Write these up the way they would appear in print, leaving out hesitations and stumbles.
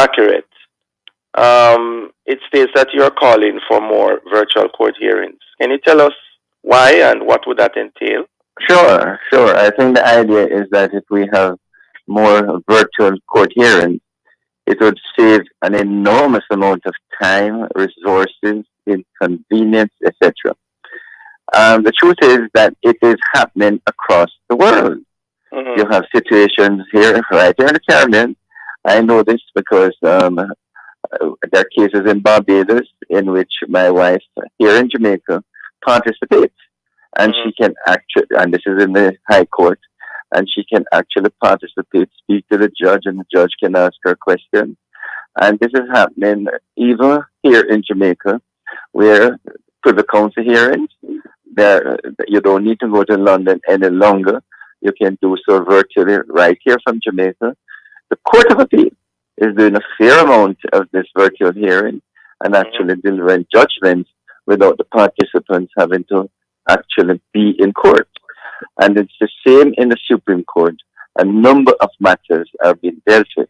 accurate. It states that you are calling for more virtual court hearings. Can you tell us why and what would that entail? Sure, sure. I think the idea is that if we have more virtual court hearings, it would save an enormous amount of time, resources, inconvenience, etc. The truth is that it is happening across the world. You Mm-hmm. have situations here, right here in the Caribbean. I know this because there are cases in Barbados in which my wife here in Jamaica participates, and Mm-hmm. she can actually, and this is in the High Court, and she can actually participate, speak to the judge, and the judge can ask her questions. And this is happening even here in Jamaica, where for the council hearings, there you don't need to go to London any longer. You can do so virtually right here from Jamaica. The Court of Appeal is doing a fair amount of this virtual hearing and Mm-hmm. actually delivering judgments without the participants having to actually be in court. And it's the same in the Supreme Court. A number of matters are being dealt with.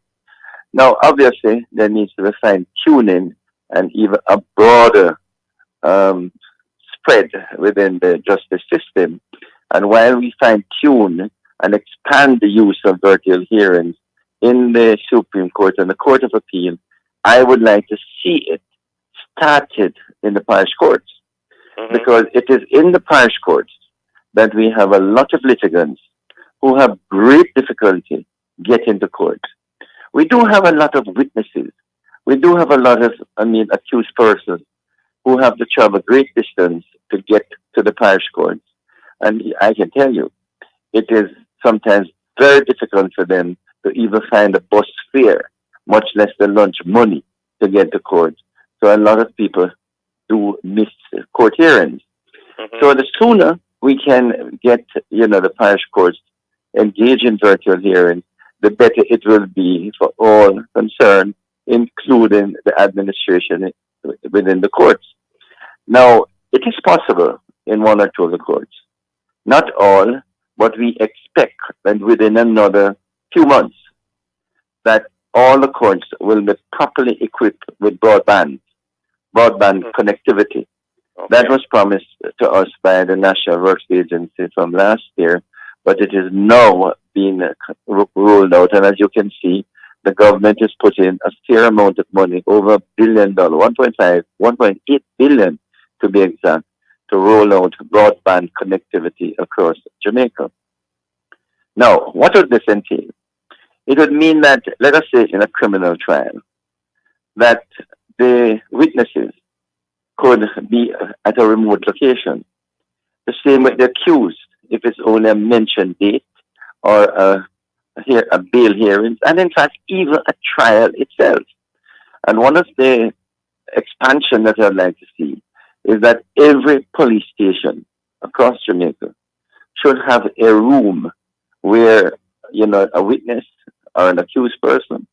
Now, obviously, there needs to be fine tuning and even a broader um, spread within the justice system. And while we fine tune and expand the use of virtual hearings in the Supreme Court and the Court of Appeal, I would like to see it started in the parish courts, Mm-hmm. because it is in the parish courts that we have a lot of litigants who have great difficulty getting to court. We do have a lot of witnesses. We do have a lot of, accused persons who have to travel great distance to get to the parish courts. And I can tell you, it is sometimes very difficult for them to even find a bus fare, much less the lunch money to get to court. So a lot of people do miss court hearings. Mm-hmm. So the sooner we can get, the parish courts engaged in virtual hearings, the better it will be for all concerned, including the administration within the courts. Now, it is possible in one or two of the courts. Not all, but we expect that within another few months that all the courts will be properly equipped with broadband Mm-hmm. connectivity. That Okay. was promised to us by the National Works Agency from last year, but it is now being rolled out. And as you can see, the government is putting a fair amount of money, over $1 billion, 1.5, 1.8 billion to be exact, to roll out broadband connectivity across Jamaica. Now, what would this entail? It would mean that, let us say, in a criminal trial, that the witnesses could be at a remote location. The same with the accused, if it's only a mentioned date or a bail hearings, and in fact, even a trial itself. And one of the expansion that I'd like to see is that every police station across Jamaica should have a room where, a witness or an accused person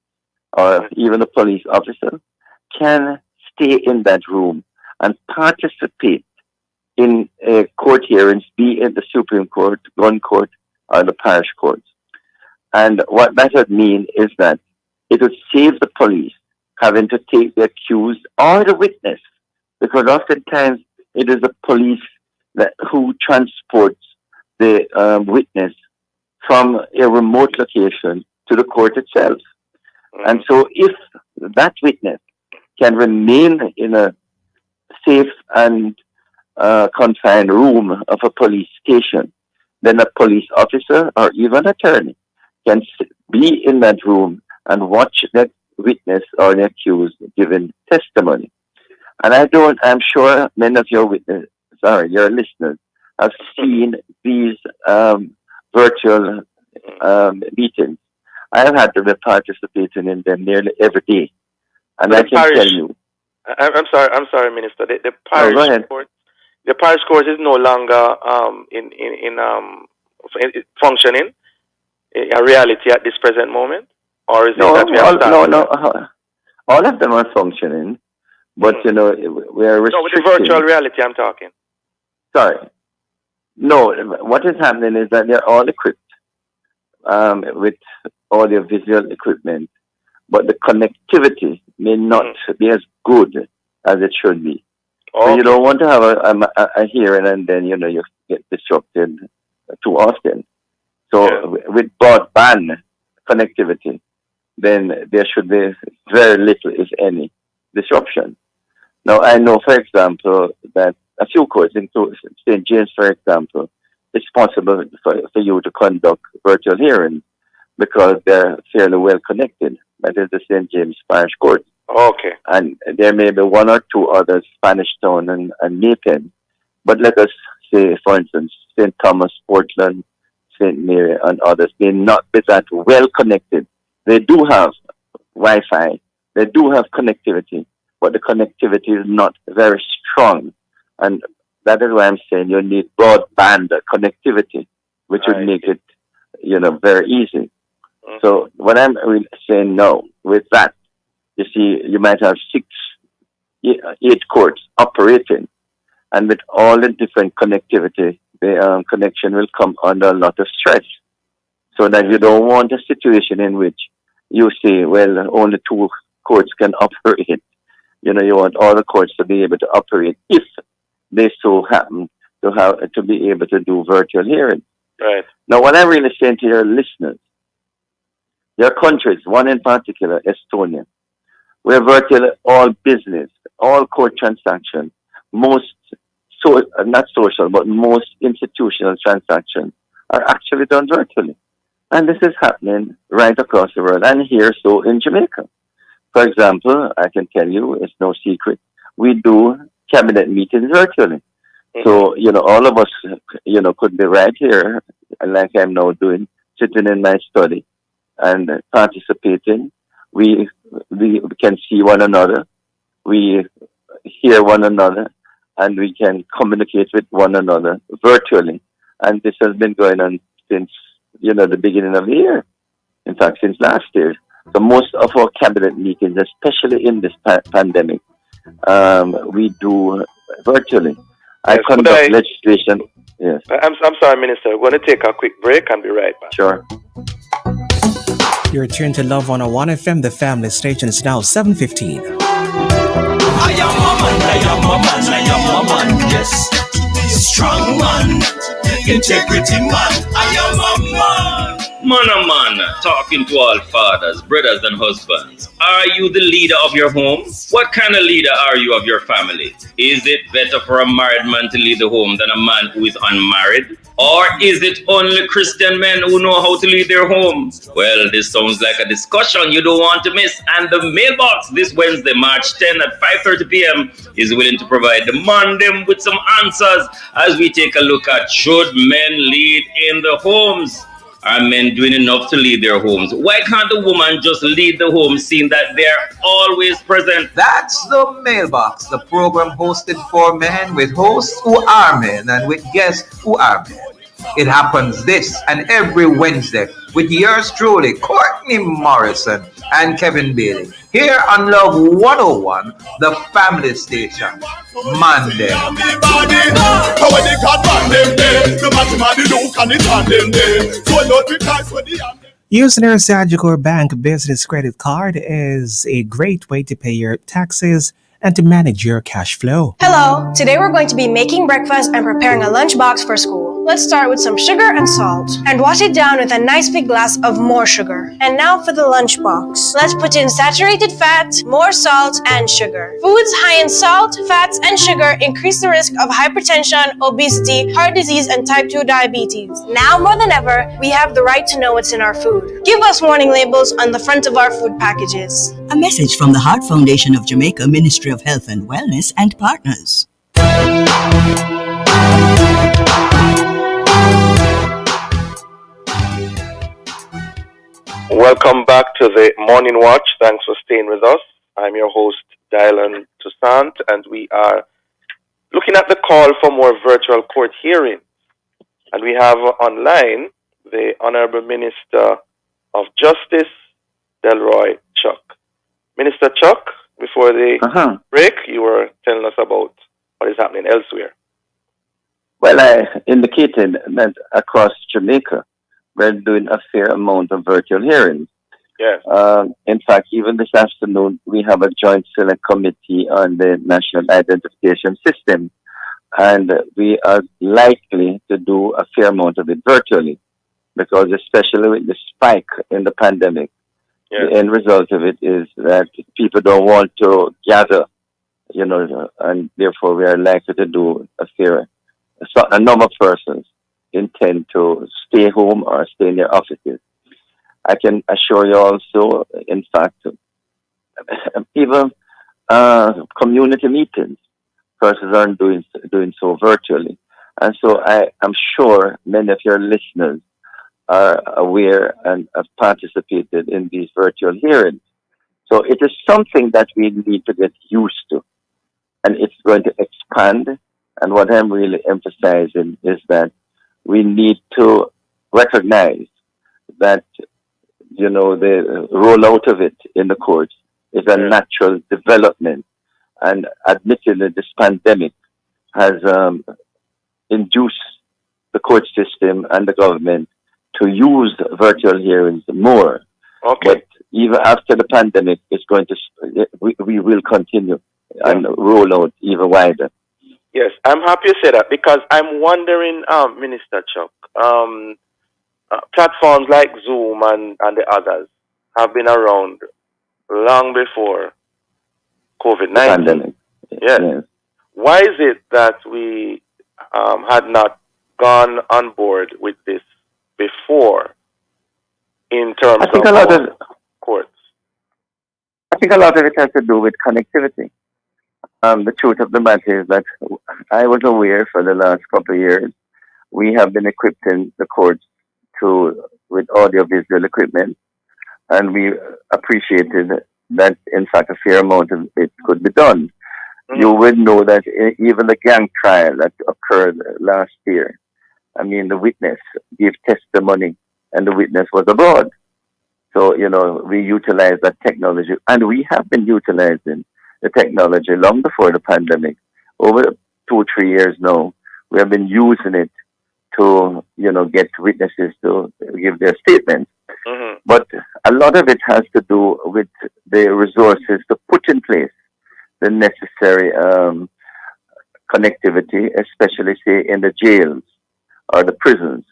or even a police officer can stay in that room and participate in court hearings, be it the Supreme Court, gun court, or the parish courts. And what that would mean is that it would save the police having to take the accused or the witness, because oftentimes it is the police who transports the witness from a remote location to the court itself. Mm-hmm. And so if that witness can remain in a safe and confined room of a police station, then a police officer or even attorney can be in that room and watch that witness or the accused giving testimony. And I'm sure many of your listeners have seen these virtual meetings. I have had to be participating in them nearly every day. And So I the can tell parish, you, I'm sorry, Minister. The no, parish go ahead. court, the parish court is no longer functioning a reality at this present moment, or is it No, that we have no, started no. that? All of them are functioning, but Mm-hmm. we are No, with the virtual restricting. reality, I'm talking. Sorry, no. What is happening is that they're all equipped with audio visual equipment, but the connectivity may not be as good as it should be. So you Okay. don't want to have a hearing and then you get disrupted too often. Yeah. So with broadband connectivity, then there should be very little, if any, disruption. Now I know, for example, that a few courts, into St. James, for example, it's possible for you to conduct virtual hearings because they're fairly well connected. That is the St. James Parish Court. Okay. And there may be one or two others, Spanish Town and Macon. But let us say, for instance, St. Thomas, Portland, St. Mary, and others, they're not be that well connected. They do have Wi-Fi, they do have connectivity, but the connectivity is not very strong. And that is why I'm saying you need broadband connectivity, which would make it, very easy. So what I'm really saying now, with that, you see, you might have 8 courts operating, and with all the different connectivity, the connection will come under a lot of stress. So that you don't want a situation in which you say, well, only 2 courts can operate. You want all the courts to be able to operate if they so happen to be able to do virtual hearings. Right. Now, what I'm really saying to your listeners, there are countries, one in particular, Estonia, where virtually all business, all court transactions, not social, but most institutional transactions are actually done virtually. And this is happening right across the world, and here so in Jamaica. For example, I can tell you, it's no secret, we do cabinet meetings virtually. So, all of us, could be right here, like I'm now doing, sitting in my study and participating. We can see one another, we hear one another, and we can communicate with one another virtually. And this has been going on since, the beginning of the year. In fact, since last year. So most of our cabinet meetings, especially in this pandemic, we do virtually. I Yes. conduct legislation. Yes. I'm sorry, Minister. We're going to take a quick break and be right back. Sure. You're tuned to Love 101 FM. The family station is now 7:15. I am a man, I am a man, I am a man, yes. Strong man, integrity man, I am a man. Man, oh man, talking to all fathers, brothers, and husbands. Are you the leader of your home? What kind of leader are you of your family? Is it better for a married man to lead the home than a man who is unmarried? Or is it only Christian men who know how to lead their home? Well, this sounds like a discussion you don't want to miss. And the mailbox this Wednesday, March 10 at 5:30 p.m. is willing to provide the man them with some answers as we take a look at should men lead in the homes? Are men doing enough to lead their homes? Why can't the woman just lead the home, seeing that they're always present? That's the mailbox, the program hosted for men with hosts who are men and with guests who are men. It happens this and every Wednesday with yours truly, Courtney Morrison and Kevin Bailey, here on Love 101, the family station. Monday. Using your Sagicor Bank Business Credit Card is a great way to pay your taxes and to manage your cash flow. Hello, today we're going to be making breakfast and preparing a lunchbox for school. Let's start with some sugar and salt and wash it down with a nice big glass of more sugar. And now for the lunchbox. Let's put in saturated fat, more salt, and sugar. Foods high in salt, fats, and sugar increase the risk of hypertension, obesity, heart disease, and type 2 diabetes. Now more than ever, we have the right to know what's in our food. Give us warning labels on the front of our food packages. A message from the Heart Foundation of Jamaica, Ministry of Health and Wellness, and partners. Welcome back to the Morning Watch. Thanks for staying with us. I'm your host, Dylan Toussaint, and we are looking at the call for more virtual court hearings. And we have online the Honorable Minister of Justice, Delroy Chuck. Minister Chuck, before the break, you were telling us about what is happening elsewhere. Well, I indicated that across Jamaica, we're doing a fair amount of virtual hearings. Yes. In fact, even this afternoon, we have a joint select committee on the national identification system, and we are likely to do a fair amount of it virtually because, especially with the spike in the pandemic, Yes. the end result of it is that people don't want to gather, and therefore we are likely to do a fair. So a number of persons intend to stay home or stay in their offices. I can assure you also, in fact, even community meetings, persons aren't doing so virtually. And so I am sure many of your listeners are aware and have participated in these virtual hearings. So it is something that we need to get used to, and it's going to expand. And what I'm really emphasizing is that we need to recognize that, the rollout of it in the courts is a Yes. natural development. And admittedly, this pandemic has induced the court system and the government to use virtual hearings more. Okay. But even after the pandemic, it's going to, we will continue and roll out even wider. Yes, I'm happy you say that because I'm wondering, Minister Chuck, platforms like Zoom and the others have been around long before COVID The 19. pandemic. Yes. Yes. Why is it that we had not gone on board with this before in terms I think of a lot our of courts? I think a lot of it has to do with connectivity. The truth of the matter is that I was aware for the last couple of years we have been equipping the courts with audiovisual equipment, and we appreciated that in fact a fair amount of it could be done. You Mm-hmm. will know that even the gang trial that occurred last year, I mean, the witness gave testimony and the witness was abroad. So, we utilize that technology and we have been utilizing the technology long before the pandemic. Over 2 or 3 years now, we have been using it to, get witnesses to give their statements. Mm-hmm. But a lot of it has to do with the resources to put in place the necessary connectivity, especially, say, in the jails or the prisons.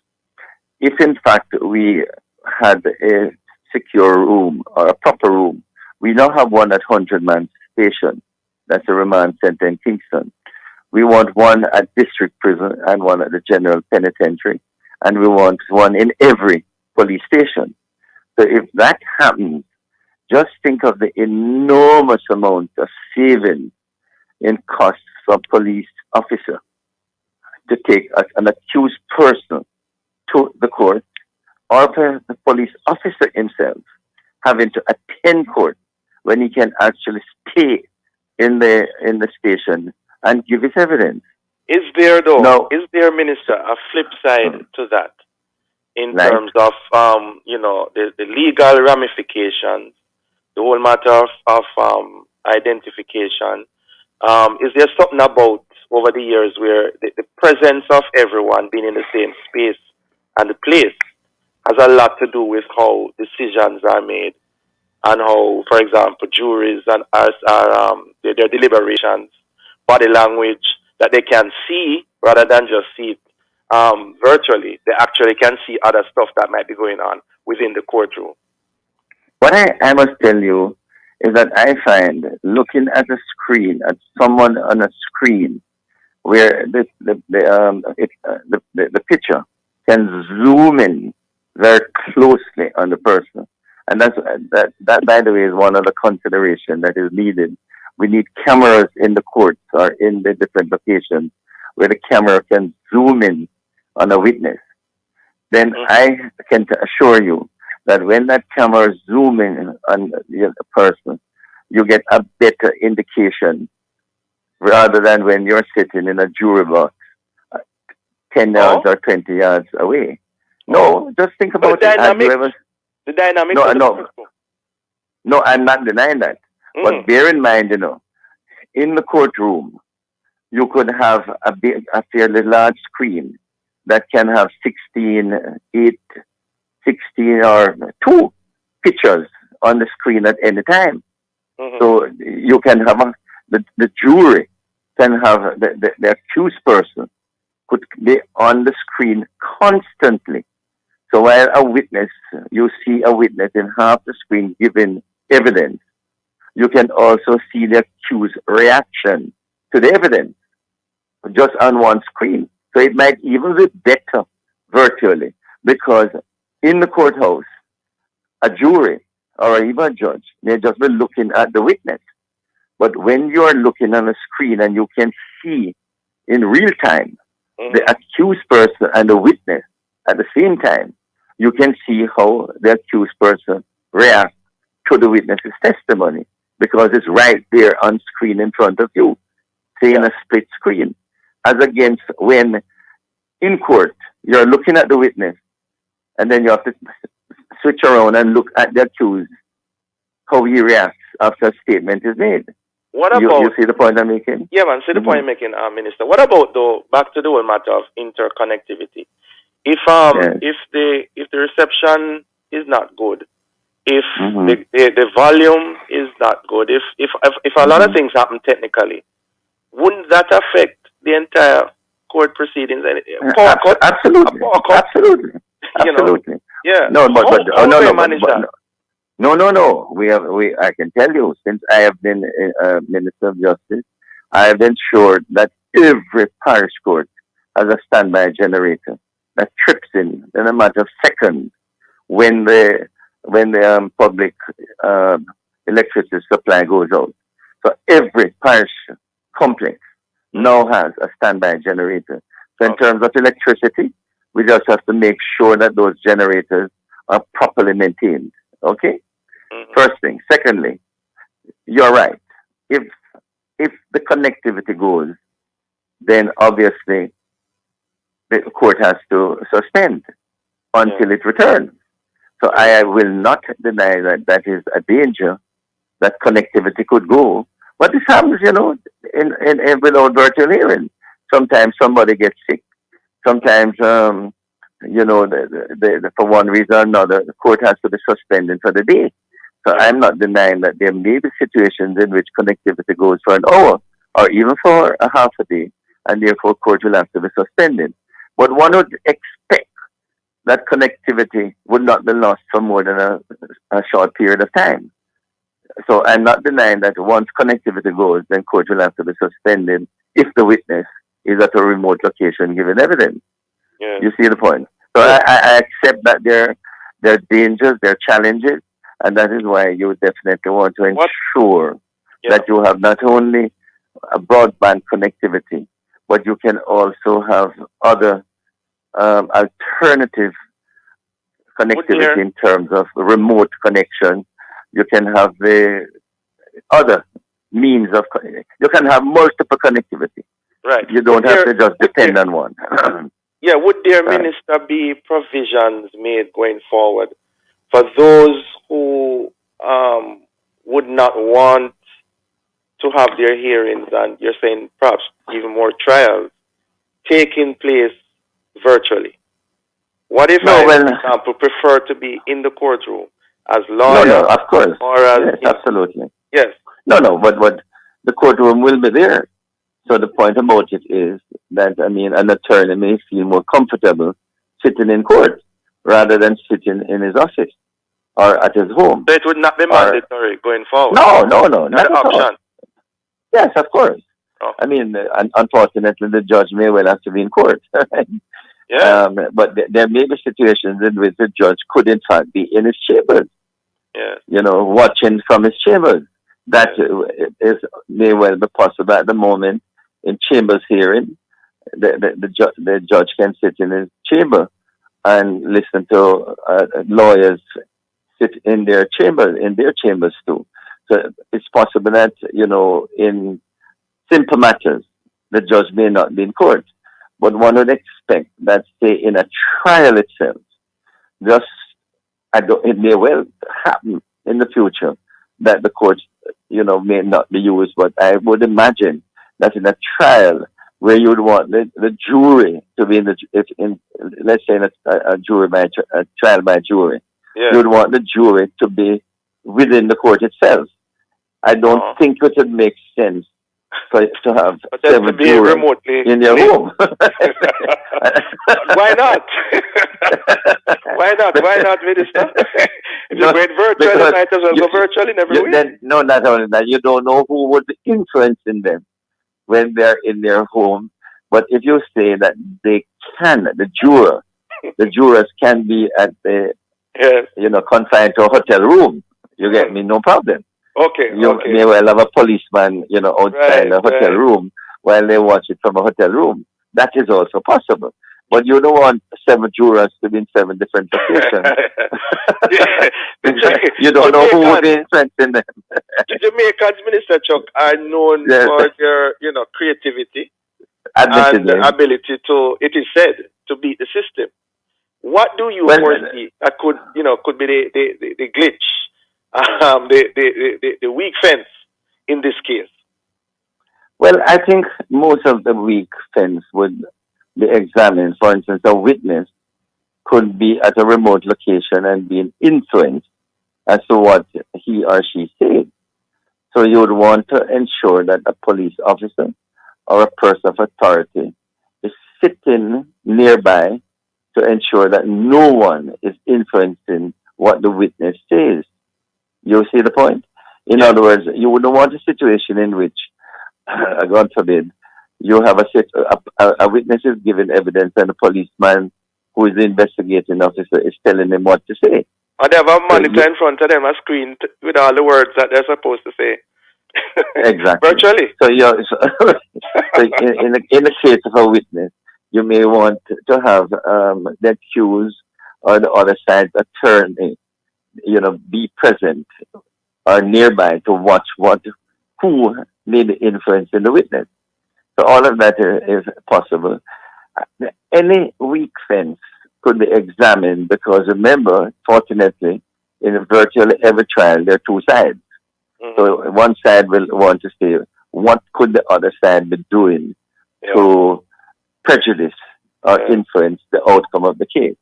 If, in fact, we had a secure room or a proper room, we now have one at 100-man station. That's a remand center in Kingston. We want one at district prison and one at the general penitentiary. And we want one in every police station. So if that happens, just think of the enormous amount of savings in costs for police officer to take an accused person to the court, or for the police officer himself having to attend court when he can actually stay in the station and give his evidence. Is there, though, Now, Minister, a flip side to that in like, terms of, the legal ramifications, the whole matter of identification? Is there something about over the years where the presence of everyone being in the same space and the place has a lot to do with how decisions are made and how, for example, juries and their deliberations, body language that they can see rather than just see it virtually. They actually can see other stuff that might be going on within the courtroom. what I must tell you is that I find looking at a screen, at someone on a screen, where the picture can zoom in very closely on the person. And that, by the way, is one of the consideration that is needed. We need cameras in the courts or in the different locations where the camera can zoom in on a witness. Then I can assure you that when that camera zoom in on the person, you get a better indication rather than when you're sitting in a jury box 10 yards or 20 yards away. No, just think about it. Have you ever... The dynamics No, of the no, courtroom. no, I'm not denying that. But bear in mind, in the courtroom, you could have a fairly large screen that can have 16 or 2 pictures on the screen at any time. Mm-hmm. So you can have the jury can have the accused person could be on the screen constantly. So while a witness, you see a witness in half the screen giving evidence, you can also see the accused reaction to the evidence just on one screen. So it might even be better virtually because in the courthouse, a jury or even a judge may just be looking at the witness. But when you are looking on a screen and you can see in real time the accused person and the witness at the same time, you can see how the accused person reacts to the witness's testimony because it's right there on screen in front of you, say in a split screen. As against when in court you're looking at the witness and then you have to switch around and look at the accused, how he reacts after a statement is made. What about you see the point I'm making? Yeah, man. See the point I'm making, Minister. What about though? Back to the whole matter of interconnectivity. If if the reception is not good, if the volume is not good, if a lot of things happen technically, wouldn't that affect the entire court proceedings? Absolutely. Absolutely. You know? Yeah. No, but how do you manage that? No. I can tell you, since I have been Minister of Justice, I have ensured that every parish court has a standby generator that trips in a matter of seconds when the public electricity supply goes out. So every parish complex now has a standby generator. So in terms of electricity, we just have to make sure that those generators are properly maintained. Okay? First thing. Secondly, you're right. If the connectivity goes, then obviously the court has to suspend until it returns. So I will not deny that is a danger, that connectivity could go. But this happens, in without virtual hearing. Sometimes somebody gets sick. Sometimes, for one reason or another, the court has to be suspended for the day. So I'm not denying that there may be situations in which connectivity goes for an hour or even for a half a day, and therefore court will have to be suspended. But one would expect that connectivity would not be lost for more than a short period of time. So I'm not denying that once connectivity goes, then court will have to be suspended if the witness is at a remote location giving evidence. Yeah. You see the point? So I accept that there are dangers, there are challenges, and that is why you definitely want to ensure that you have not only a broadband connectivity, but you can also have other alternative connectivity in terms of remote connection. You can have the other means of, you can have multiple connectivity. Right. You don't have to just depend on one. Would there, Minister, be provisions made going forward for those who would not want to have their hearings, and you're saying perhaps even more trials, taking place virtually? What if I, for example, prefer to be in the courtroom as lawyer? No, of course. Or as absolutely. Yes. No, but the courtroom will be there. So the point about it is that, an attorney may feel more comfortable sitting in court rather than sitting in his office or at his home. So it would not be mandatory going forward? No, not an option. All. Yes, of course. Oh. Unfortunately, the judge may well have to be in court. Yeah. But there may be situations in which the judge could, in fact, be in his chambers. Yes. Watching from his chambers. That may well be possible at the moment in chambers hearing. The judge can sit in his chamber and listen to lawyers sit in their chambers too. So it's possible that, in simple matters, the judge may not be in court. But one would expect that, say, in a trial itself, it may well happen in the future that the courts, may not be used. But I would imagine that in a trial where you would want the jury to be let's say in a jury by a trial by jury, you would want the jury to be within the court itself. I don't Oh. think it would make sense for to have But then to 7 be jurors remotely in your linked. home. Why not? Why not? Why not, Minister? If No, you're going virtual, you because might as well go virtual in every way. then no, not only that, you don't know who would be influencing them when they're in their home. But if you say that they can, the jurors can be at the, Yes. confined to a hotel room. You get me? No problem. Okay. You Okay. may well have a policeman, outside Right. a hotel Right. room while they watch it from a hotel room. That is also possible. But you don't want 7 jurors to be in 7 different locations. The You don't know who would be Jamaicans, influencing them. the Jamaicans, Minister Chuck, are known Yes, for their, creativity and admittedly. ability to, it is said, to beat the system. What do you Well, foresee that could be the glitch, the weak fence in this case? well, I think most of the weak fence would be examined. For instance, a witness could be at a remote location and being influenced as to what he or she said. So you would want to ensure that a police officer or a person of authority is sitting nearby to ensure that no one is influencing what the witness says. You see the point? In Yeah. other words, you wouldn't want a situation in which, God forbid, you have a witness is giving evidence and a policeman who is the investigating officer is telling him what to say. And they have a So monitor in front of them, a screen with all the words that they're supposed to say. exactly. Virtually. So in the case of a witness, you may want to have the accused or the other side's attorney, be present or nearby to watch who made the influence in the witness. So all of that is possible. Any weak fence could be examined because remember, fortunately, in virtually every trial, there are 2 sides. Mhm. So one side will want to say, what could the other side be doing Yeah. to prejudice or Yeah. influence the outcome of the case?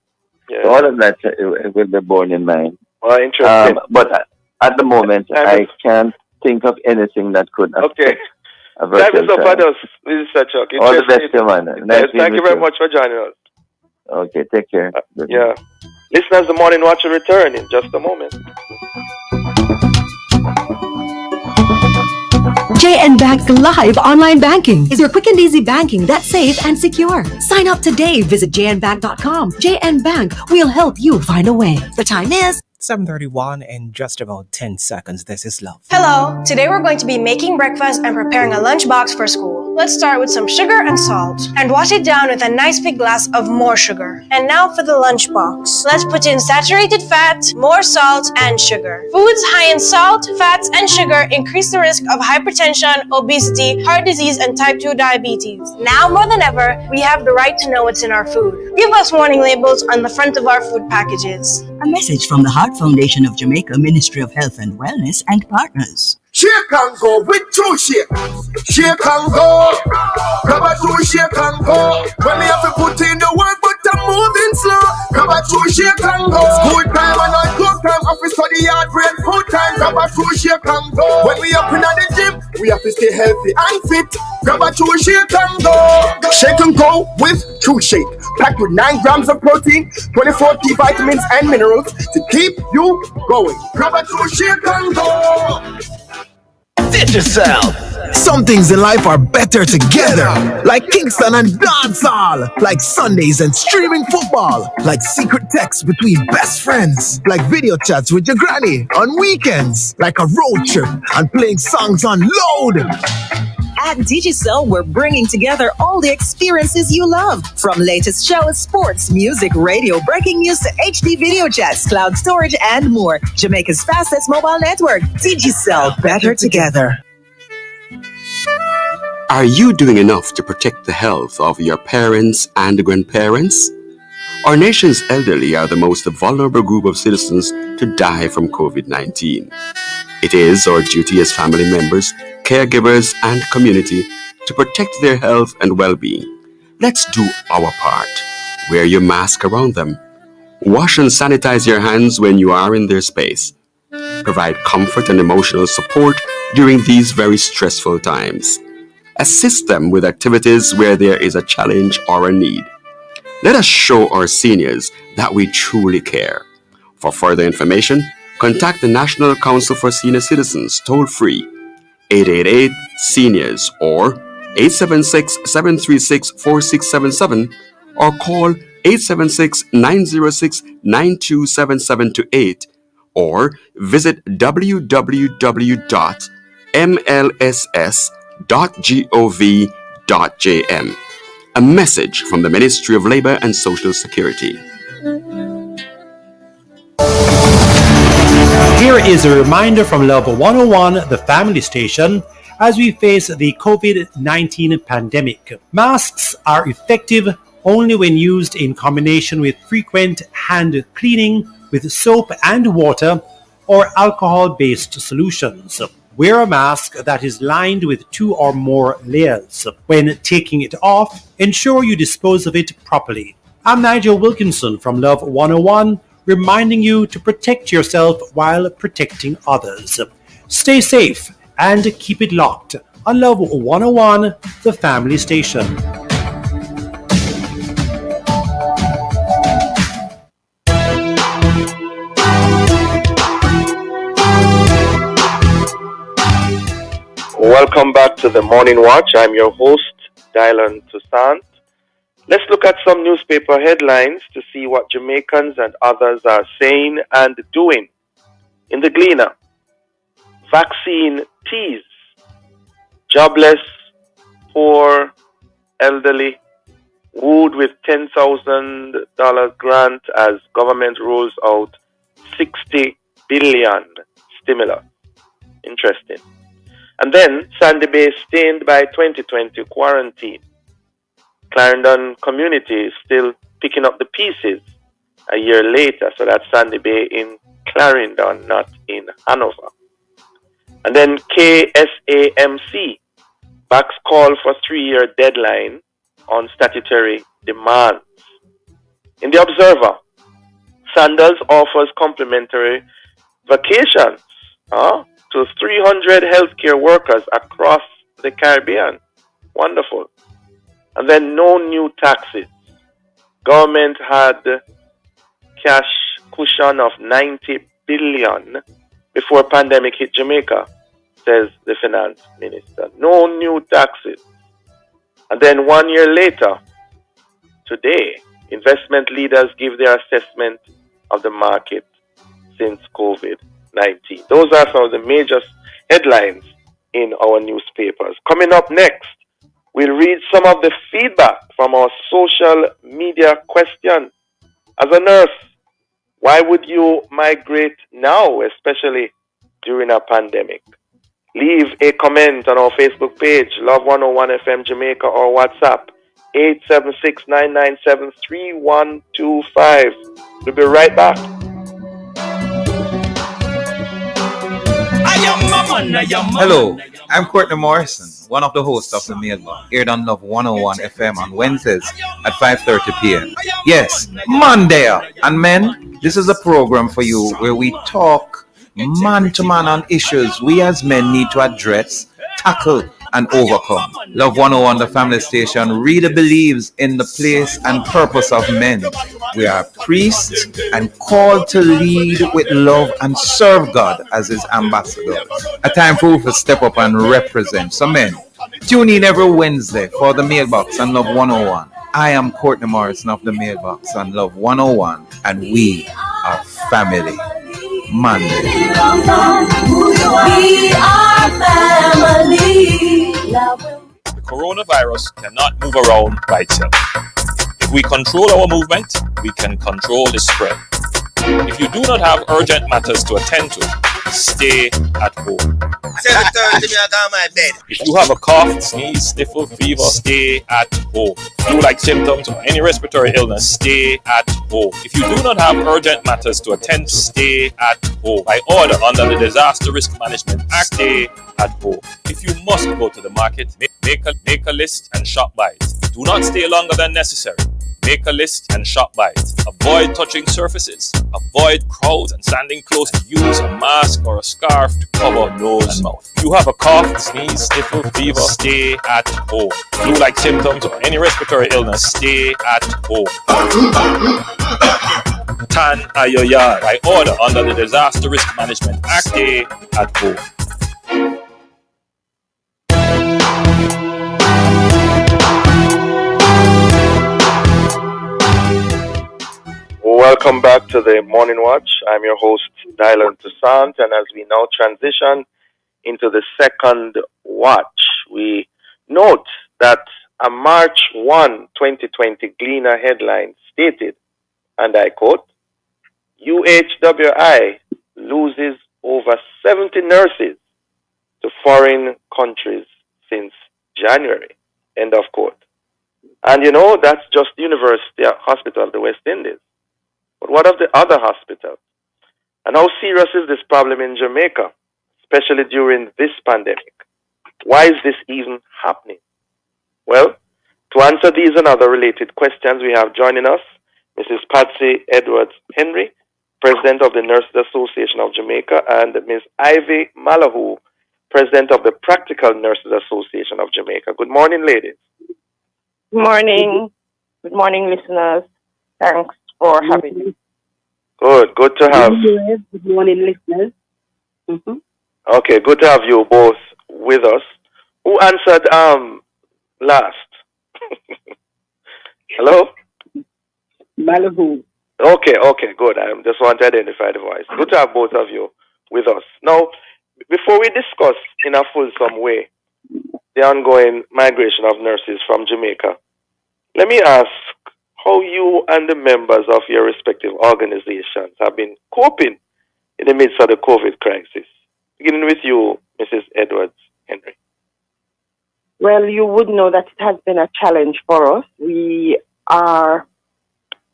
So Yeah. all of that will be borne in mind. Well, interesting. But at the moment, Time I is can't think of anything that could affect okay. a Time virtual is up trial. on us, Mr. Chuck. All the best, Interesting. man. Yes, Nice being thank you with very you. much for joining us. Okay, take care. Good night. Yeah. Listeners, the Morning Watch will return in just a moment. JN Bank Live Online Banking is your quick and easy banking that's safe and secure. Sign up today. Visit jnbank.com. JN Bank will help you find a way. The time is 7:31 in just about 10 seconds. This is Love. Hello, today we're going to be making breakfast and preparing a lunchbox for school. Let's start with some sugar and salt and wash it down with a nice big glass of more sugar. And now for the lunchbox. Let's put in saturated fat, more salt, and sugar. Foods high in salt, fats, and sugar increase the risk of hypertension, obesity, heart disease, and type 2 diabetes. Now more than ever, we have the right to know what's in our food. Give us warning labels on the front of our food packages. A message from the Heart Foundation of Jamaica, Ministry of Health and Wellness, and partners. Shake and go with 2 shake. Shake and go. Grab a 2 shake and go. When me have to put in the work, but I'm moving slow. Grab a 2 shake and go. School time and not work time. Office study hard, brain full time. Grab a 2 shake and go. When we up in the gym, we have to stay healthy and fit. Grab a 2 shake and go. Shake and go with 2 shake. Packed with 9 grams of protein, 24 key vitamins and minerals to keep you going. Grab a 2 shake and go. Digicel. Some things in life are better together, like Kingston and dancehall, like Sundays and streaming football, like secret texts between best friends, like video chats with your granny on weekends, like a road trip and playing songs on load. At Digicel, we're bringing together all the experiences you love. From latest shows, sports, music, radio, breaking news to HD video chats, cloud storage, and more. Jamaica's fastest mobile network. Digicel, better together. Are you doing enough to protect the health of your parents and grandparents? Our nation's elderly are the most vulnerable group of citizens to die from COVID-19. It is our duty as family members, caregivers, and community to protect their health and well-being. Let's do our part. Wear your mask around them. Wash and sanitize your hands when you are in their space. provide comfort and emotional support during these very stressful times. Assist them with activities where there is a challenge or a need. Let us show our seniors that we truly care. For further information, contact the National Council for Senior Citizens toll-free 888-SENIORS or 876-736-4677 or call 876-906-9277 or visit www.mlss.gov.jm. A message from the Ministry of Labor and Social Security. Here is a reminder from Love 101, the family station, as we face the COVID-19 pandemic. Masks are effective only when used in combination with frequent hand cleaning with soap and water or alcohol-based solutions. Wear a mask that is lined with 2 or more layers. When taking it off, ensure you dispose of it properly. I'm Nigel Wilkinson from Love 101, reminding you to protect yourself while protecting others. Stay safe and keep it locked on Love 101, the family station. Welcome back to the Morning Watch. I'm your host, Dylan Toussaint. Let's look at some newspaper headlines to see what Jamaicans and others are saying and doing. In the Gleaner, vaccine tease. Jobless, poor, elderly, wooed with $10,000 grant as government rolls out $60 billion stimulus. Interesting. And then Sandy Bay stained by 2020 quarantine. Clarendon community is still picking up the pieces a year later. So that's Sandy Bay in Clarendon, not in Hanover. And then KSAMC backs call for 3-year deadline on statutory demands. In the Observer, Sandals offers complimentary vacations to 300 healthcare workers across the Caribbean. Wonderful. And then no new taxes. Government had cash cushion of $90 billion before pandemic hit Jamaica, says the finance minister. No new taxes. And then 1 year later, today, investment leaders give their assessment of the market since COVID-19. Those are some of the major headlines in our newspapers. Coming up next, we'll read some of the feedback from our social media question. As a nurse, why would you migrate now, especially during a pandemic? Leave a comment on our Facebook page, Love 101 FM Jamaica, or WhatsApp, 876-997-3125. We'll be right back. Hello, I'm Courtney Morrison, one of the hosts of the Mailbox, aired on Love 101 FM on Wednesdays at 5:30 p.m. Yes, Monday. And men, this is a program for you where we talk man to man on issues we as men need to address, tackle, and overcome. Love 101, the family station, really believes in the place and purpose of men. We are priests and called to lead with love and serve God as his ambassadors. A time for you to step up and represent. So men, tune in every Wednesday for the Mailbox on Love 101. I am Courtney Morrison of the Mailbox on Love 101, and we are family. Monday. We are family. The coronavirus cannot move around by itself. If we control our movement, we can control the spread. If you do not have urgent matters to attend to, stay at home. If you have a cough, sneeze, sniffle, fever, stay at home. Flu-like symptoms or any respiratory illness, stay at home. If you do not have urgent matters to attend to, stay at home. By order under the Disaster Risk Management Act, stay at home. If you must go to the market, make a list and shop by it. Do not stay longer than necessary. Make a list and shop by it. Avoid touching surfaces. Avoid crowds and standing close. Use a mask or a scarf to cover nose and mouth. If you have a cough, sneeze, sniffle, fever, stay at home. Flu-like symptoms or any respiratory illness, stay at home. Tan Ayoyar, by order under the Disaster Risk Management Act, stay at home. Welcome back to the Morning Watch. I'm your host, Dylan Toussaint, and as we now transition into the second watch, we note that a March 1, 2020 Gleaner headline stated, and I quote, UHWI loses over 70 nurses to foreign countries since January, end of quote. And you know, that's just University Hospital of the West Indies. But what of the other hospitals? And how serious is this problem in Jamaica, especially during this pandemic? Why is this even happening? Well, to answer these and other related questions, we have joining us Mrs. Patsy Edwards Henry, President of the Nurses Association of Jamaica, and Ms. Ivy Malahoo, President of the Practical Nurses Association of Jamaica. Good morning, ladies. Good morning. Good morning, listeners. Thanks for having me. Good to have. Good morning, listeners. Okay, good to have you both with us. Who answered last? Hello? Malibu. Okay, good. I just want to identify the voice. Good to have both of you with us. Now, before we discuss in a fulsome way the ongoing migration of nurses from Jamaica, let me ask how you and the members of your respective organizations have been coping in the midst of the COVID crisis. Beginning with you, Mrs. Edwards Henry. Well, you would know that it has been a challenge for us. We are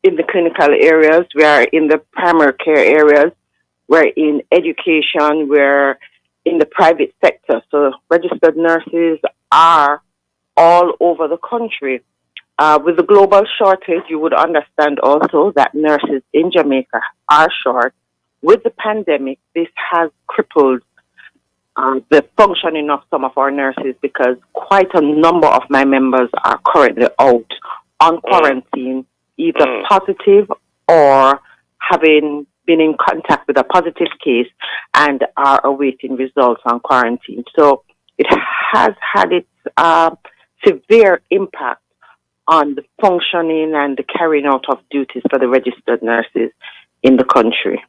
in the clinical areas, we are in the primary care areas, we're in education, we're in the private sector. So registered nurses are all over the country. With the global shortage, you would understand also that nurses in Jamaica are short. With the pandemic, this has crippled the functioning of some of our nurses because quite a number of my members are currently out on quarantine, either positive or having been in contact with a positive case and are awaiting results on quarantine. So it has had its severe impact on the functioning and the carrying out of duties for the registered nurses in the country.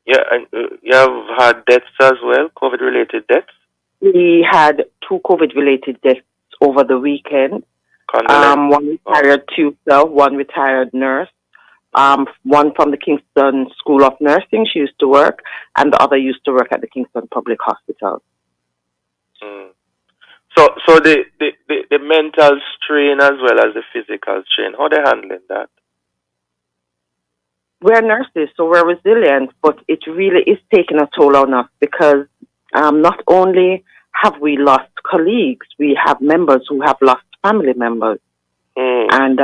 Yeah, and you have had deaths as well, COVID-related deaths? We had 2 COVID-related deaths over the weekend. One retired tutor, one retired nurse, one from the Kingston School of Nursing, she used to work, and the other used to work at the Kingston Public Hospital. So the mental strain as well as the physical strain, how are they handling that? We're nurses, so we're resilient, but it really is taking a toll on us because not only have we lost colleagues, we have members who have lost family members. And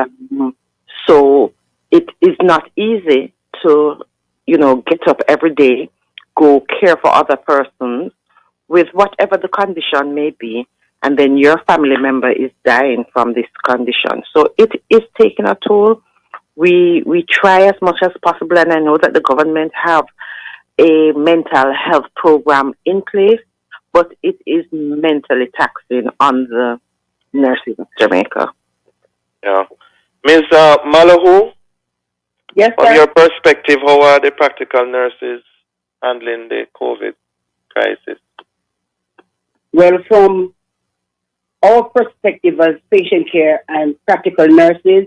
so it is not easy to, get up every day, go care for other persons with whatever the condition may be, and then your family member is dying from this condition. So it is taking a toll. We try as much as possible, and I know that the government have a mental health program in place, but it is mentally taxing on the nurses of Jamaica. Yeah. Ms. Malahoo? Yes, sir. From your perspective, how are the practical nurses handling the COVID crisis? Well, from our perspective as patient care and practical nurses,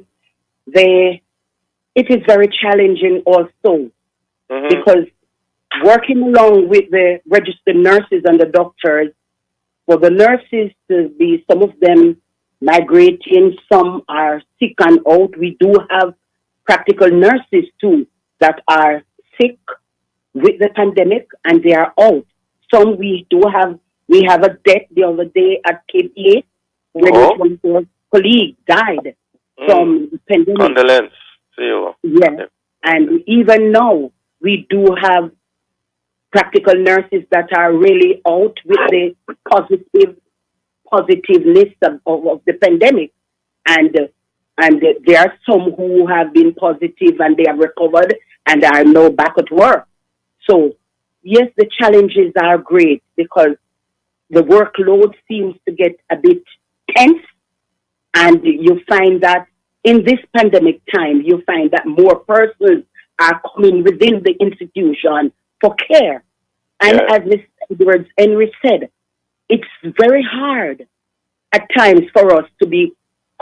it is very challenging also because working along with the registered nurses and the doctors, for the nurses to be, some of them migrating, some are sick and out. We do have practical nurses too that are sick with the pandemic and they are out. Some we do have We have a death the other day at Cape East when one of our colleagues died from the pandemic. Condolence to you. Yes. And even now, we do have practical nurses that are really out with the positiveness of the pandemic. And there are some who have been positive and they have recovered and are now back at work. So, yes, the challenges are great because the workload seems to get a bit tense. And you find that in this pandemic time, you find that more persons are coming within the institution for care. And as Ms. Edwards Henry said, it's very hard at times for us to be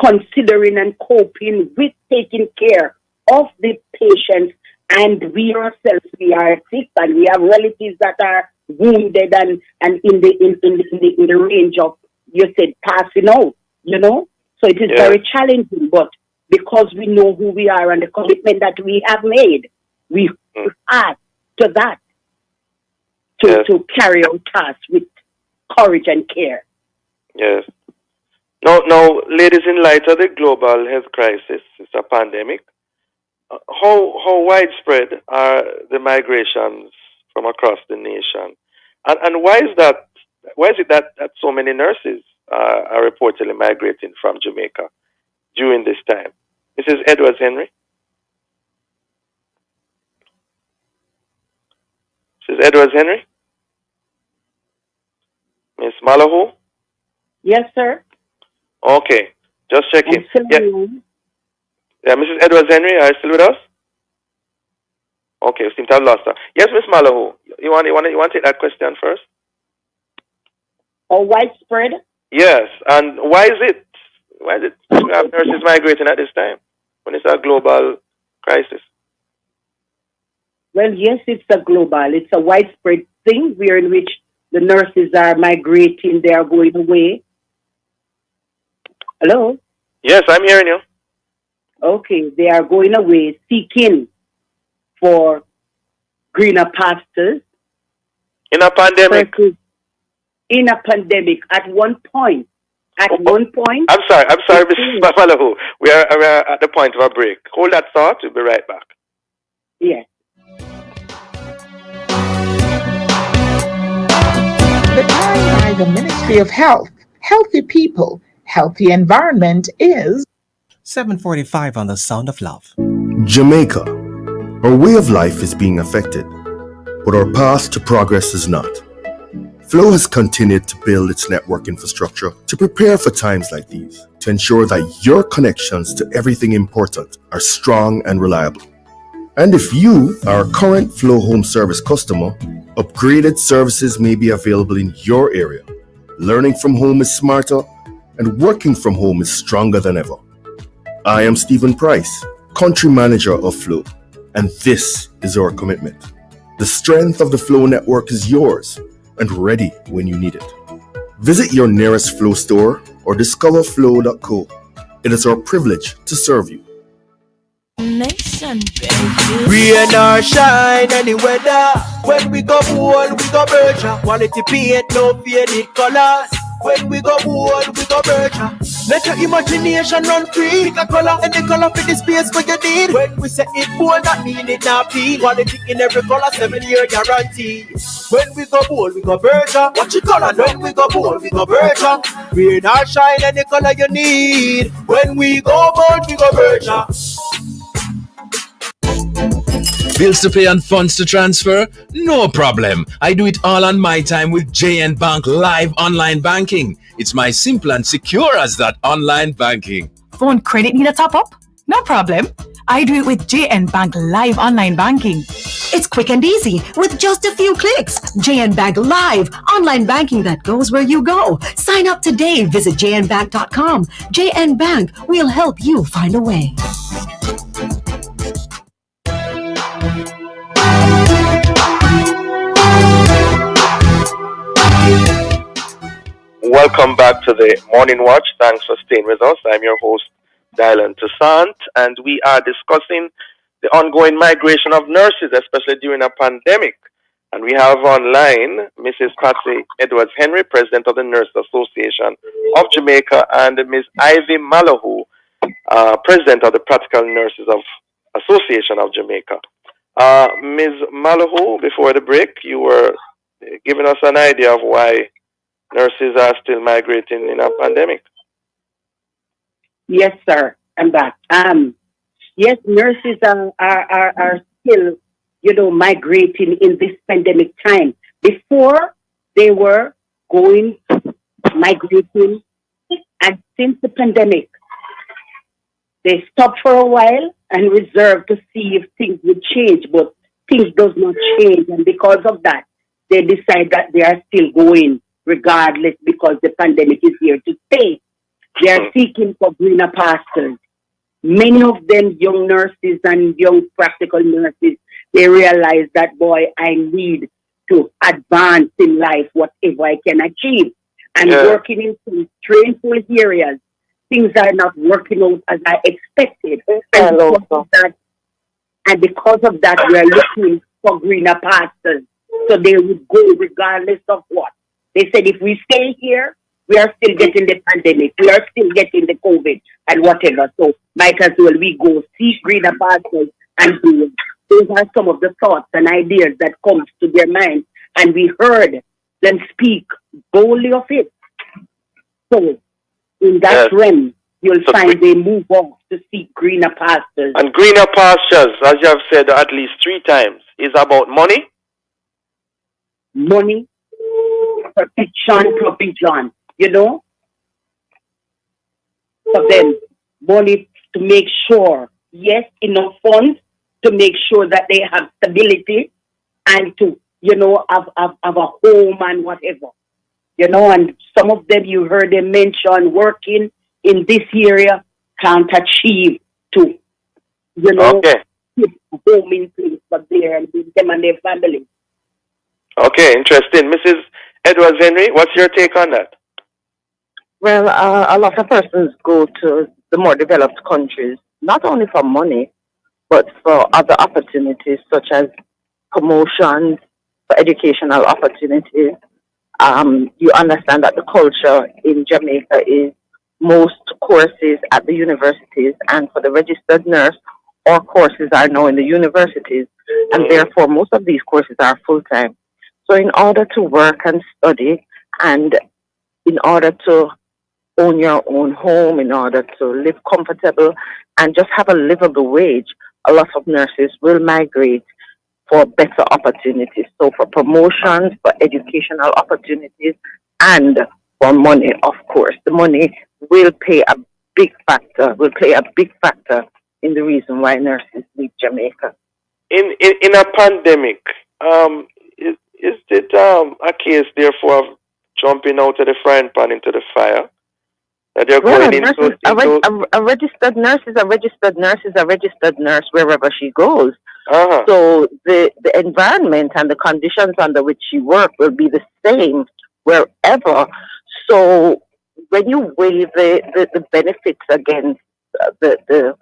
considering and coping with taking care of the patients. And we ourselves, we are sick and we have relatives that are wounded and in the range of, you said, passing out, you know? So it is very challenging, but because we know who we are and the commitment that we have made, we add to that to carry out tasks with courage and care. Yes. Now, ladies, in light of the global health crisis, it's a pandemic, how widespread are the migrations from across the nation? And why is that? Why is it that so many nurses are reportedly migrating from Jamaica during this time? Mrs. Edwards Henry? Mrs. Edwards Henry? Miss Malahoo? Yes, sir. Okay, just checking. Yeah, Mrs. Edwards Henry, are you still with us? Okay, we seem to have lost her. Yes, Miss Malahoo, you want to take that question first? Or widespread? Yes, and why is it we have nurses migrating at this time when it's a global crisis? Well, yes, it's a widespread thing where in which the nurses are migrating, they are going away. Hello? Yes, I'm hearing you. Okay, they are going away seeking for greener pastures. In a pandemic? In a pandemic, at one point. I'm sorry, Mrs. Malahoo. We are at the point of a break. Hold that thought, we'll be right back. Yes. Defined by the Ministry of Health, healthy people, healthy environment is 7:45 on the Sound of Love. Jamaica. Our way of life is being affected, but our path to progress is not. Flow has continued to build its network infrastructure to prepare for times like these, to ensure that your connections to everything important are strong and reliable. And if you are a current Flow Home Service customer, upgraded services may be available in your area. Learning from home is smarter, and working from home is stronger than ever. I am Stephen Price, Country Manager of Flow, and this is our commitment. The strength of the Flow network is yours and ready when you need it. Visit your nearest Flow store or discoverflow.co. It is our privilege to serve you. Nation, baby. Rain or shine, any weather. When we go bold, we go virgin. Quality paint, no faded colors. When we go bold, we go virgin. Let your imagination run free. Pick a color, any color for the space where you need. When we say it bold, that mean it not be. Quality in every color, 7-year guarantee. When we go bold, we go virgin. Watch your color, when we go bold, we go virgin. Rain or shine, any color you need. When we go bold, we go virgin. Bills to pay and funds to transfer? No problem. I do it all on my time with JN Bank Live Online Banking. It's my simple and secure as that online banking. Phone credit need a top up? No problem. I do it with JN Bank Live Online Banking. It's quick and easy with just a few clicks. JN Bank Live, online banking that goes where you go. Sign up today. Visit jnbank.com. JN Bank, we'll help you find a way. Welcome back to the Morning Watch. Thanks for staying with us. I'm your host, Dylan Toussaint, and we are discussing the ongoing migration of nurses, especially during a pandemic. And we have online Mrs. Patsy Edwards Henry, President of the Nurse Association of Jamaica, and Ms. Ivy Malahoo, President of the Practical Nurses of Association of Jamaica. Ms. Malahoo, before the break, you were giving us an idea of why nurses are still migrating in a pandemic. Yes, sir. I'm back. Yes, nurses are still, migrating in this pandemic time. Before, they were migrating, and since the pandemic, they stopped for a while and reserved to see if things would change, but things does not change, and because of that, they decide that they are still going regardless because the pandemic is here to stay. They are seeking for greener pastures. Many of them, young nurses and young practical nurses, they realize that, boy, I need to advance in life, whatever I can achieve. And working in some stressful areas, things are not working out as I expected. And because of that, we are looking for greener pastures. So they would go regardless of what. They said, if we stay here, we are still getting the pandemic. We are still getting the COVID and whatever. So might as well we go seek greener pastures and do it. Those are some of the thoughts and ideas that comes to their mind. And we heard them speak boldly of it. So in that realm, you'll find they move off to seek greener pastures. And greener pastures, as you have said at least 3 times, is about money. Money, provision, For them, money to make sure, yes, enough funds to make sure that they have stability and to, have a home and whatever. And some of them, you heard them mention working in this area can't achieve to, keep home in place for there and them and their family. Okay, interesting. Mrs. Edwards Henry, what's your take on that? Well, a lot of persons go to the more developed countries, not only for money, but for other opportunities such as promotions, for educational opportunities. You understand that the culture in Jamaica is most courses at the universities, and for the registered nurse, all courses are now in the universities, and therefore most of these courses are full-time. So in order to work and study, and in order to own your own home, in order to live comfortable and just have a livable wage, a lot of nurses will migrate for better opportunities. So for promotions, for educational opportunities, and for money, of course. The money will play a big factor in the reason why nurses leave Jamaica. In a pandemic, is it a case, therefore, of jumping out of the frying pan into the fire? That they're going a registered nurse is a registered nurse is a registered nurse wherever she goes. Uh-huh. So the environment and the conditions under which she works will be the same wherever. So when you weigh the benefits against the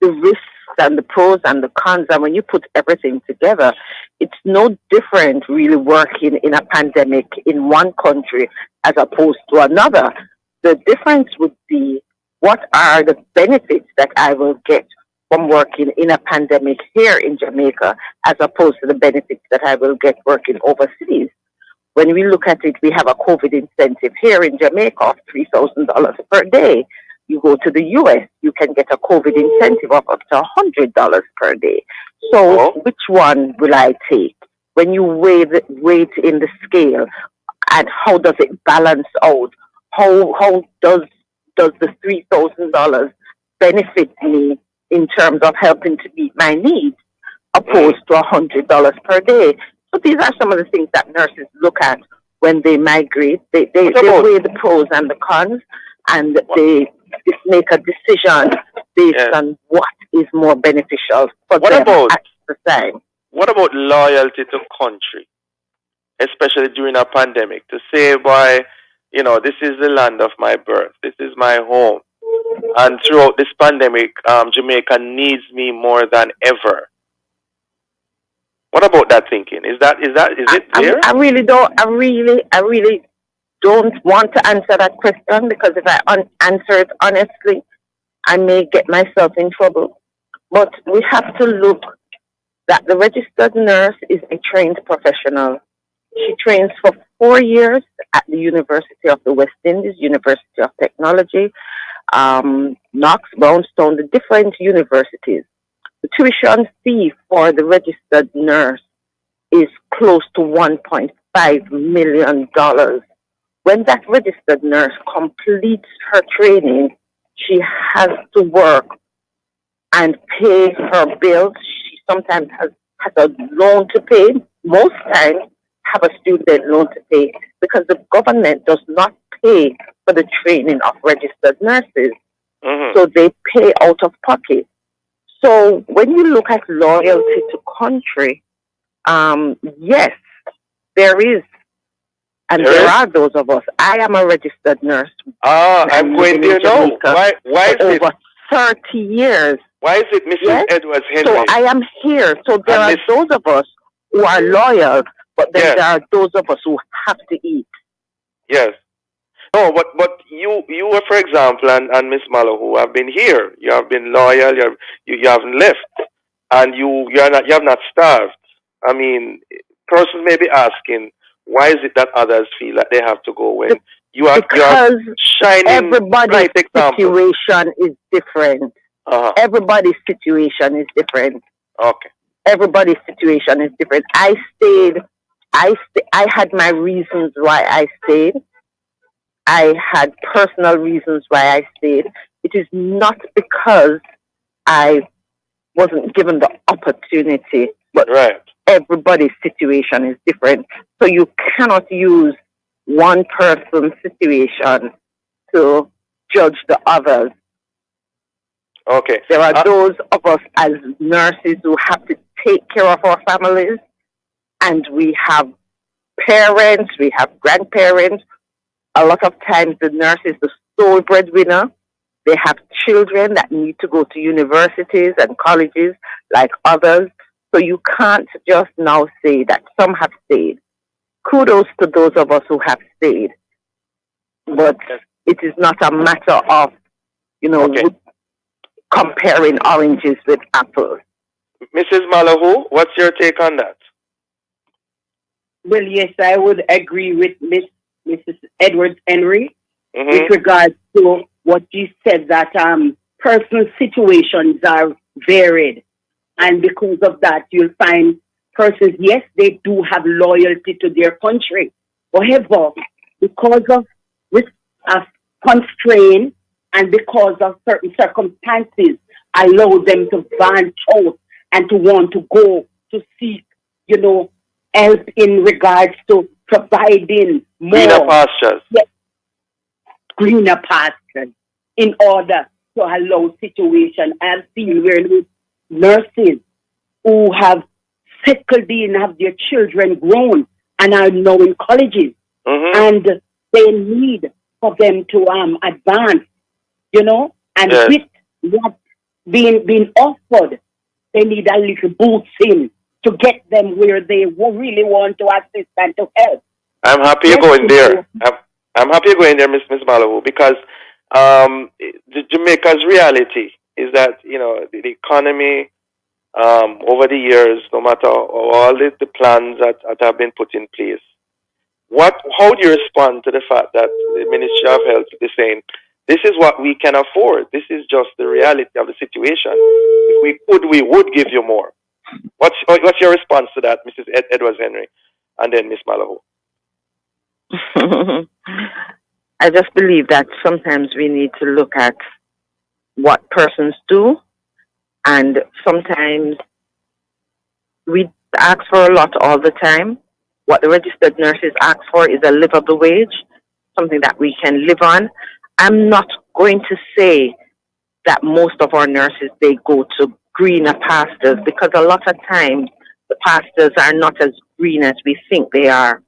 risks and the pros and the cons, and when you put everything together, it's no different really working in a pandemic in one country as opposed to another. The difference would be, what are the benefits that I will get from working in a pandemic here in Jamaica as opposed to the benefits that I will get working overseas? When we look at it, we have a COVID incentive here in Jamaica of $3,000 per day. You go to the US, you can get a COVID incentive of up to $100 per day. So which one will I take? When you weigh the weight in the scale, and how does it balance out? How does the $3,000 benefit me in terms of helping to meet my needs, opposed to $100 per day? So these are some of the things that nurses look at when they migrate. They weigh the pros and the cons, and they make a decision based on what is more beneficial for them at the time. What about loyalty to country, especially during a pandemic? To say, boy, this is the land of my birth, this is my home, and throughout this pandemic, Jamaica needs me more than ever. What about that thinking? Is it there? I really don't. I really don't want to answer that question because if I answer it honestly, I may get myself in trouble. But we have to look that the registered nurse is a trained professional. She trains for 4 years at the University of the West Indies, University of Technology, Knox, Brownstone, the different universities. The tuition fee for the registered nurse is close to $1.5 million. When that registered nurse completes her training, she has to work and pay her bills. She sometimes has a loan to pay. Most times have a student loan to pay because the government does not pay for the training of registered nurses. So they pay out of pocket. So when you look at loyalty to country, yes, there is. And there are those of us. I am a registered nurse. I'm going there now. Why is it? Over 30 years. Why is it Mrs. Yes? Edwards Henry? So I am here. So there are those of us who are loyal, but then there are those of us who have to eat. Yes. No, but you were, for example, and Miss Mallow, who have been here. You have been loyal. You haven't left, and you have not starved. I mean, persons may be asking, why is it that others feel that they have to go when you are shining everybody's bright example? Situation is different. Everybody's situation is different. Okay. Everybody's situation is different. I had my reasons why I stayed. I had personal reasons why I stayed. It is not because I wasn't given the opportunity, but everybody's situation is different. So you cannot use one person's situation to judge the others. Okay. There are those of us as nurses who have to take care of our families, and we have parents, we have grandparents. A lot of times the nurse is the sole breadwinner. They have children that need to go to universities and colleges like others. So you can't just now say that some have stayed. Kudos to those of us who have stayed. But it is not a matter of, comparing oranges with apples. Mrs. Malahoo, what's your take on that? Well, yes, I would agree with Mrs. Edwards Henry with regards to what you said, that personal situations are varied. And because of that, you'll find persons, yes, they do have loyalty to their country. However, because of constraint and because of certain circumstances, allow them to branch out and to want to go to seek, help in regards to providing more greener pastures. Yes, greener pastures in order to allow situation. I've seen where nurses who have settled in, have their children grown and are now in colleges, and they need for them to advance, and with what being offered, they need a little boots in to get them where they really want to assist and to help. I'm happy you're going there. I'm happy you're going there, Miss Malahoo, because the Jamaica's reality is that the economy over the years, no matter all the plans that have been put in place, how do you respond to the fact that the Ministry of Health is saying this is what we can afford? This is just the reality of the situation. If we could, we would give you more. What's your response to that, Mrs. Edwards Henry, and then Miss Malahoo? I just believe that sometimes we need to look at what persons do, and sometimes we ask for a lot all the time. What the registered nurses ask for is a livable wage, something that we can live on. I'm not going to say that most of our nurses, they go to greener pastures, because a lot of times the pastures are not as green as we think they are.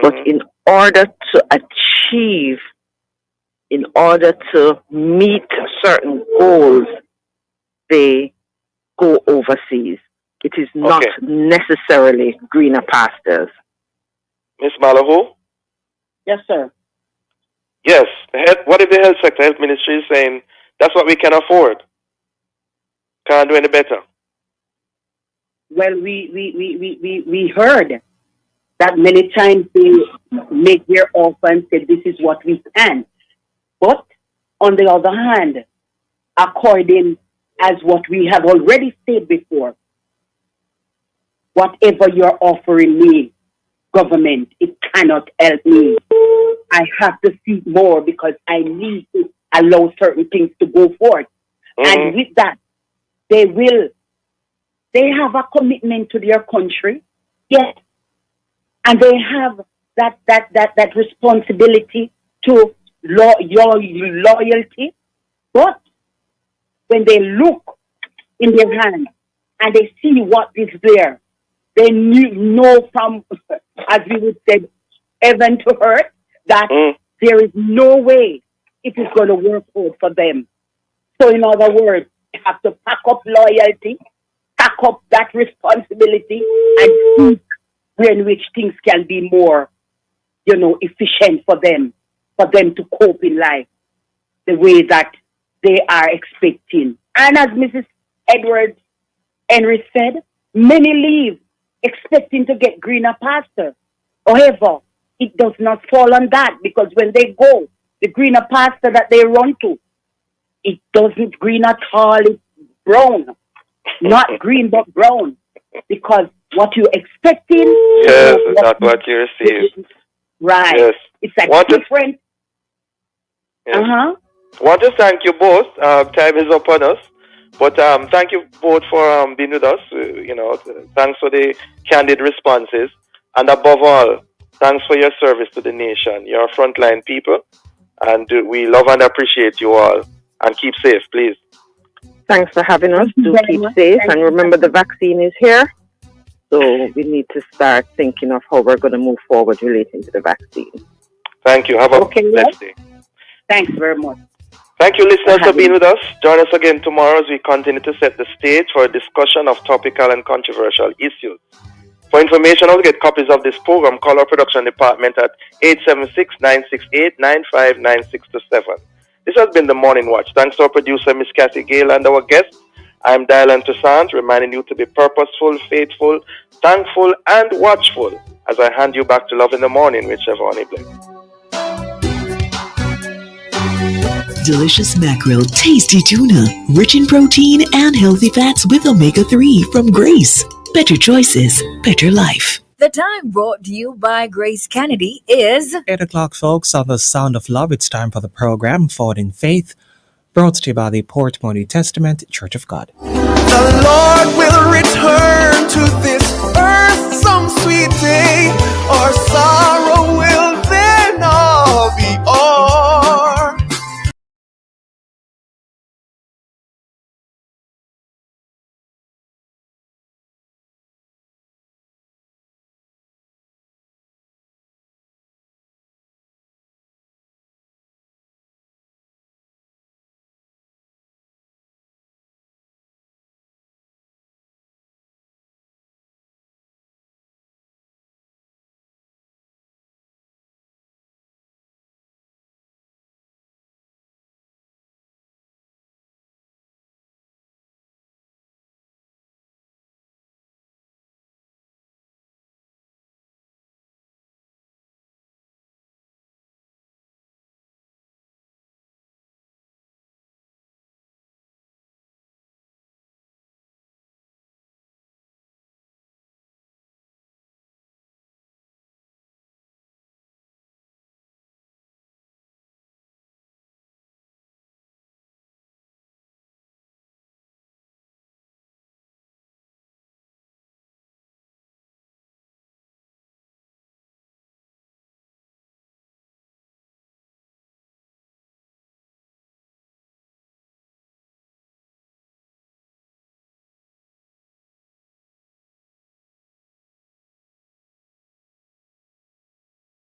But in order to achieve, in order to meet certain goals, they go overseas. It is not necessarily greener pastures. Miss Malahoo? Yes, sir. Yes. What if the health sector, health ministry is saying that's what we can afford? Can't do any better. Well, we heard that many times they make their offer and say this is what we can. But on the other hand, according as what we have already said before, whatever you're offering me, government, it cannot help me. I have to seek more because I need to allow certain things to go forth. And with that, they have a commitment to their country, yes, and they have that responsibility to loyalty. But when they look in their hand and they see what is there, they know from, as we would say, heaven to earth, that there is no way it is going to work out for them. So in other words, they have to pack up loyalty, pack up that responsibility, and see in which things can be more, efficient for them to cope in life the way that they are expecting. And as Mrs. Edwards Henry said, many leave expecting to get greener pasture. However, it does not fall on that, because when they go, the greener pasture that they run to, it doesn't green at all, it's brown. Not green, but brown. Because what you're expecting... Yes, not what you receive. Right. Yes. It's a different... Yes. Want to thank you both. Time is up on us. But thank you both for being with us. Thanks for the candid responses. And above all, thanks for your service to the nation. You're frontline people. And we love and appreciate you all. And keep safe, please. Thanks for having us. Do keep safe. And remember, the vaccine is here. So we need to start thinking of how we're going to move forward relating to the vaccine. Thank you. Have a blessed day. Thanks very much. Thank you, listeners, for being with us. Join us again tomorrow as we continue to set the stage for a discussion of topical and controversial issues. For information or to get copies of this program, call our production department at 876-968-959627. This has been The Morning Watch. Thanks to our producer, Miss Kathy Gale, and our guest. I'm Dylan Toussaint, reminding you to be purposeful, faithful, thankful, and watchful as I hand you back to love in the morning, whichever one it bless. Delicious mackerel, tasty tuna, rich in protein and healthy fats with omega-3 from Grace. Better choices, better life. The time brought to you by Grace Kennedy is 8 o'clock, folks, on the Sound of Love. It's time for the program Forward in Faith, brought to you by the Port Moody Testament Church of God. The Lord will return to this earth some sweet day, or sorrow will